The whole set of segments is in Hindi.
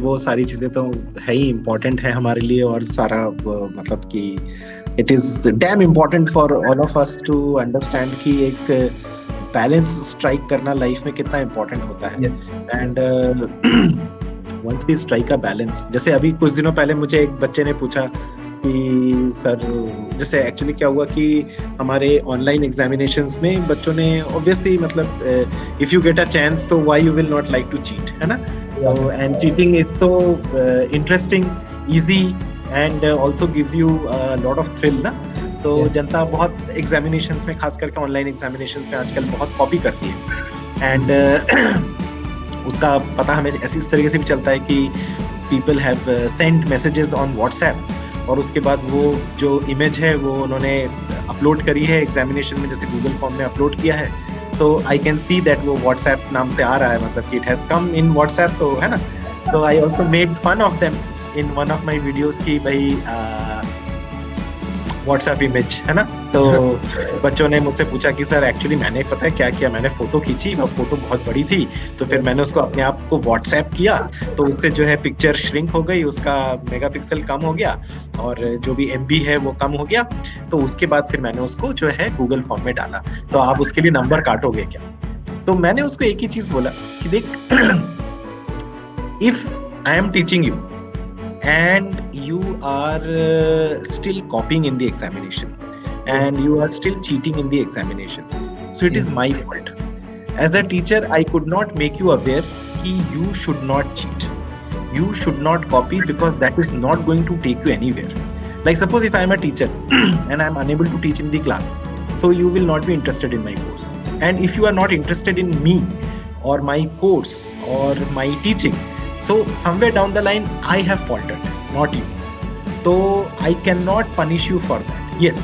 वो सारी चीजें तो है ही इम्पोर्टेंट है हमारे लिए, और सारा मतलब कि it is damn important for all of us to understand कि एक बैलेंस स्ट्राइक करना लाइफ में कितना इम्पोर्टेंट होता है. And once we strike a balance, जैसे अभी कुछ दिनों पहले मुझे एक बच्चे ने पूछा कि सर, जैसे एक्चुअली क्या हुआ कि हमारे ऑनलाइन एग्जामिनेशंस में बच्चों ने ऑब्वियसली मतलब if you get a chance तो why you will not like to cheat, है ना. तो and cheating is so interesting, easy and also give you lot of thrill ना. तो जनता बहुत एग्जामिनेशंस में, खास करके ऑनलाइन एग्जामिनेशंस में आजकल बहुत कॉपी करती है. एंड उसका पता हमें ऐसी इस तरीके से भी चलता है कि people have send messages on WhatsApp, और उसके बाद वो जो इमेज है वो उन्होंने अपलोड करी है एग्जामिनेशन में, जैसे गूगल फॉर्म में अपलोड किया है, तो आई कैन सी दैट वो व्हाट्सएप नाम से आ रहा है, मतलब कि it has come in WhatsApp, तो है ना. तो I also made fun of them in one of my videos की भाई व्हाट्सएप इमेज, है ना. तो बच्चों ने मुझसे पूछा कि सर एक्चुअली मैंने पता है क्या किया, मैंने फोटो खींची, वो फोटो बहुत बड़ी थी, तो फिर मैंने उसको अपने आप को व्हाट्सएप किया, तो उससे जो है पिक्चर श्रिंक हो गई, उसका मेगापिक्सल कम हो गया, और जो भी एमबी है वो कम हो गया. तो उसके बाद फिर मैंने उसको जो है गूगल फॉर्म में डाला, तो आप उसके लिए नंबर काटोगे क्या. तो मैंने उसको एक ही चीज बोला कि देख, if I am teaching you and you are still copying in the examination, and you are still cheating in the examination, so it is my fault. As a teacher, I could not make you aware that you should not cheat, you should not copy, because that is not going to take you anywhere. Like suppose if I am a teacher and I am unable to teach in the class, so you will not be interested in my course, and if you are not interested in me or my course or my teaching, so somewhere down the line I have faulted, not you. तो I cannot punish you for that. Yes,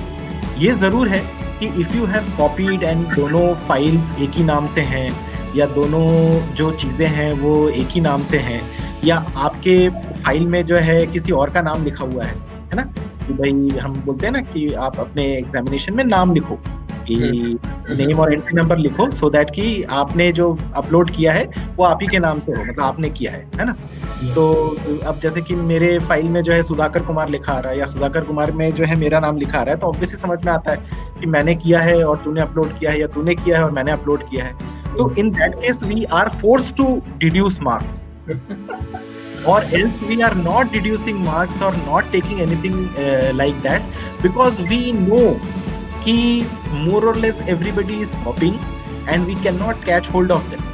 ये जरूर है कि if you have copied and दोनों फाइल्स एक ही नाम से हैं, या दोनों जो चीजें हैं वो एक ही नाम से हैं, या आपके फाइल में जो है किसी और का नाम लिखा हुआ है ना, कि भाई हम बोलते हैं ना कि आप अपने एग्जामिनेशन में नाम लिखो, कि नेम और एंट्री नंबर लिखो, सो दैट कि आपने जो अपलोड किया है वो आप ही के नाम से हो, मतलब आपने किया है ना. तो अब जैसे कि मेरे फाइल में जो है सुधाकर कुमार लिखा आ रहा है, या सुधाकर कुमार में जो है मेरा नाम लिखा आ रहा है, तो ऑब्वियसली समझ में आता है कि मैंने किया है और तूने अपलोड किया है, या तूने किया है और मैंने अपलोड किया है. तो in that case we are forced to deduce marks, or else we are not deducing marks or not taking anything like that, because we know कि more or less everybody is copying and we cannot catch hold of them.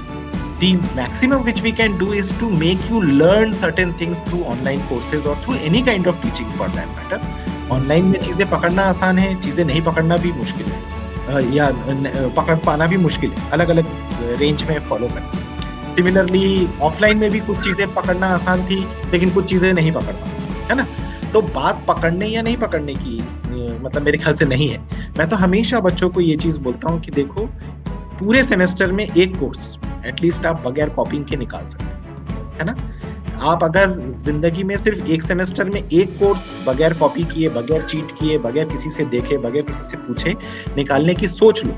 The maximum which we can do is to make you learn certain things through online courses or through any kind of teaching for that matter. Online में चीजें पकड़ना आसान है, चीजें नहीं पकड़ना भी मुश्किल है, या पकड़ पाना भी मुश्किल है, अलग अलग रेंज में फॉलो करना. सिमिलरली ऑफलाइन में भी कुछ चीजें पकड़ना आसान थी, लेकिन कुछ चीजें नहीं पकड़ पाती, है ना. तो बात पकड़ने या नहीं पकड़ने की मतलब मेरे ख्याल से नहीं है. मैं तो हमेशा बच्चों को ये चीज बोलता हूँ कि देखो, पूरे सेमेस्टर में एक कोर्स एटलीस्ट आप बगैर कॉपिंग के निकाल सकते हैं, है ना. आप अगर जिंदगी में सिर्फ एक सेमेस्टर में एक कोर्स बगैर कॉपी किए, बगैर चीट किए, बगैर किसी से देखे, बगैर किसी से पूछे निकालने की सोच लो,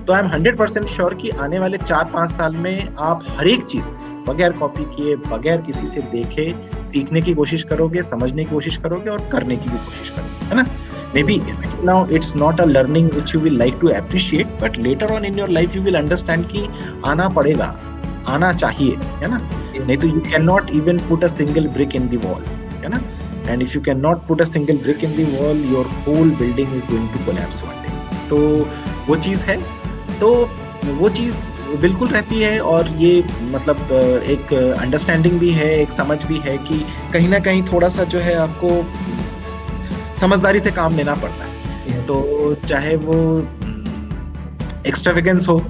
तो आई एम 100% श्योर कि आने वाले 4-5 साल में आप हर एक चीज बगैर कॉपी किए, बगैर किसी से देखे सीखने की कोशिश करोगे, समझने की कोशिश करोगे और करने की भी कोशिश करोगे, है ना. Maybe now it's not a learning which you will like to appreciate, but later on in your life you will understand कि आना पड़ेगा, आना चाहिए, है ना. नहीं तो you cannot even put a single brick in the wall, है ना. And if you cannot put a single brick in the wall, your whole building is going to collapse one day. तो वो चीज है, तो वो चीज बिल्कुल रहती है, और ये मतलब एक अंडरस्टैंडिंग भी है, एक समझ भी है कि कहीं ना कहीं थोड़ा सा जो है आपको समझदारी से काम लेना पड़ता है. तो चाहे वो एक्स्ट्रावेगेंस हो,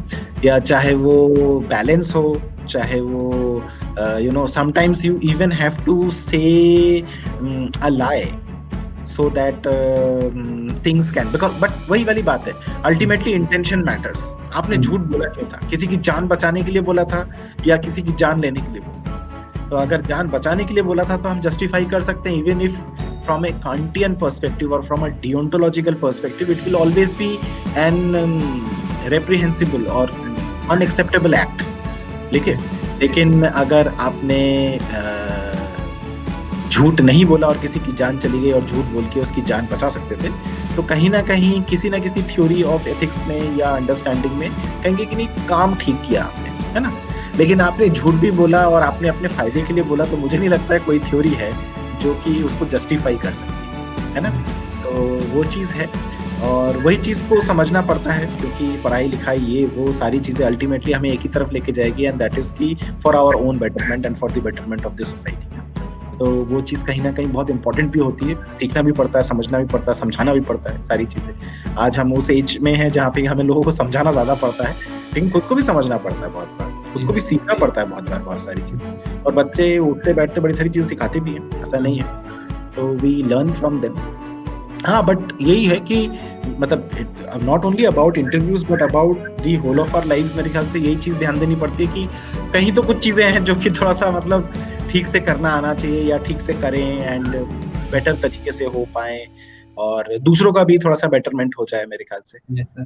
या चाहे वो बैलेंस हो, चाहे वो sometimes you even have to say a lie so that things can, because but वही वाली बात है, ultimately intention matters. आपने झूठ बोला क्यों था? किसी की जान बचाने के लिए बोला था, या किसी की जान लेने के लिए बोला? तो अगर जान बचाने के लिए बोला था तो हम जस्टिफाई कर सकते हैं, even if from a Kantian perspective or from a deontological perspective, it will always be an reprehensible or unacceptable act. लेकिन अगर आपने झूठ नहीं बोला और किसी की जान चली गई और झूठ बोल के उसकी जान बचा सकते थे, तो कहीं न कहीं किसी न किसी थ्योरी ऑफ एथिक्स में या अंडरस्टैंडिंग में कहेंगे कि नहीं, काम ठीक किया आपने, है ना? लेकिन आपने झूठ भी बोला और आपने अपने फ़ायदे के लिए बोला, तो मुझे नहीं लगता है कोई थ्योरी है जो कि उसको जस्टिफ़ाई कर सकती है ना? तो वो चीज़ है और वही चीज़ को समझना पड़ता है, क्योंकि पढ़ाई-लिखाई ये वो सारी चीज़ें अल्टीमेटली हमें एक ही तरफ लेके जाएगी, एंड दैट इज़ कि for our own betterment and for the betterment of the society. तो वो चीज़ कहीं न कहीं बहुत इम्पोर्टेंट भी होती है, सीखना भी पड़ता है, समझना भी पड़ता है, समझाना भी पड़ता है, सारी चीज़ें। आज हम उस एज में हैं जहाँ पे हमें लोगों को समझाना ज़्यादा पड़ता है, लेकिन खुद को भी समझना पड़ता है बहुत बार, खुद जी, को भी सीखना पड़ता है बहुत बार, बहुत सारी चीज़ें। और बच्चे उठते-बैठते बड़ी सारी चीज़ें सिखाते भी हैं, ऐसा नहीं है। तो वी लर्न फ्रॉम देम। हाँ, बट यही है कि मतलब not only about interviews but about the whole of our lives, मेरे ख्याल से यही चीज़ ध्यान देनी पड़ती है कि कहीं तो कुछ चीज़ें हैं जो कि थोड़ा-सा मतलब ठीक से करना आना चाहिए या ठीक से करें एंड बेटर तरीके से हो पाएँ और दूसरों का भी थोड़ा-सा बेटरमेंट हो जाए, मेरे ख्याल से। Yes sir.